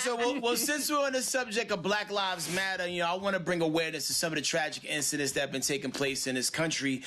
so well, since we're on the subject of Black Lives Matter, I want to bring awareness to some of the tragic incidents that have been taking place in this country.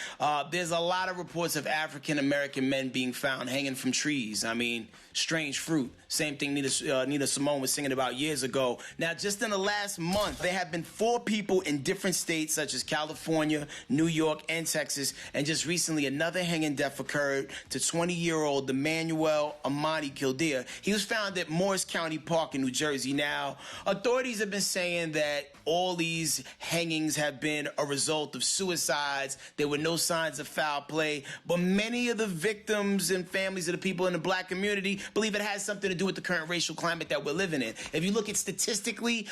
There's a lot of reports of African-American men being found hanging from trees. I mean, strange fruit. Same thing Nina Simone was singing about years ago. Now, just in the last month, there have been 4 people in different states, such as California, New York, and Texas. And just recently, another hanging death occurred to 20-year-old Emmanuel Amani Kildare. He was found at Morris County Park in New Jersey. Now, authorities have been saying that all these hangings have been a result of suicides. There were no signs of foul play, but many of the victims and families of the people in the black community believe it has something to do with the current racial climate that we're living in. If you look at statistically,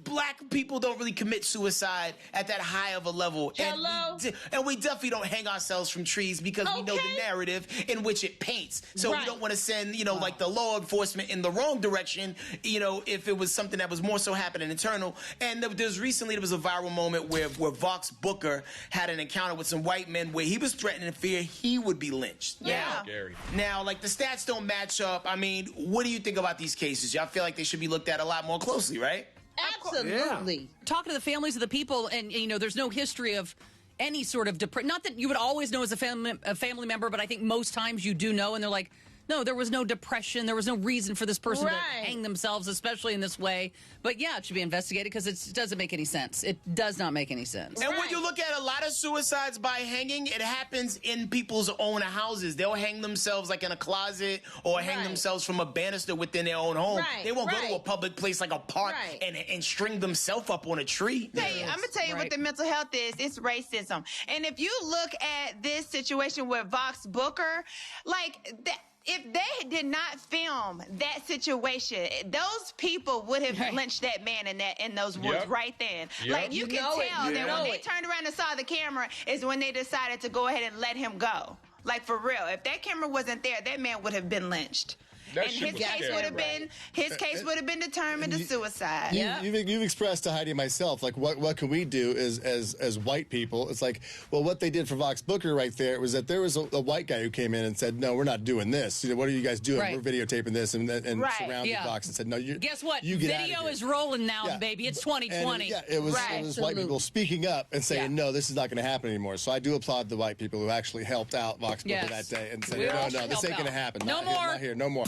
black people don't really commit suicide at that high of a level. Hello? And we definitely don't hang ourselves from trees because we know the narrative in which it paints. So we don't want to send, like the law enforcement in the wrong direction, if it was something that was more so happening internal. And there was a viral moment where Vauxx Booker had an encounter with some white men where he was threatening in fear he would be lynched. Yeah. Now, the stats don't match up. I mean, what do you think about these cases? Y'all feel like they should be looked at a lot more closely, right? Absolutely. Yeah. Talking to the families of the people, and there's no history of any sort of depression. Not that you would always know as a family member, but I think most times you do know, and they're like, no, there was no depression. There was no reason for this person to hang themselves, especially in this way. But yeah, it should be investigated because it doesn't make any sense. It does not make any sense. And when you look at a lot of suicides by hanging, it happens in people's own houses. They'll hang themselves in a closet or hang themselves from a banister within their own home. They won't go to a public place like a park and string themselves up on a tree. I'm going to tell you what the mental health is. It's racism. And if you look at this situation with Vauxx Booker, if they did not film that situation, those people would have lynched that man in those woods right then. You can tell that when they turned around and saw the camera is when they decided to go ahead and let him go. For real. If that camera wasn't there, that man would have been lynched. And his case would have been determined as suicide. You've expressed to Heidi and myself, what can we do as white people? It's what they did for Vauxx Booker right there was that there was a white guy who came in and said, no, we're not doing this. What are you guys doing? We're videotaping this and surrounded Vauxx and said, no, guess what? You get Video is rolling now, baby. It's 2020. And, it was white people speaking up and saying, no, this is not going to happen anymore. So I do applaud the white people who actually helped out Vauxx Booker that day and said, no, this ain't going to happen. No more. Not here, no more.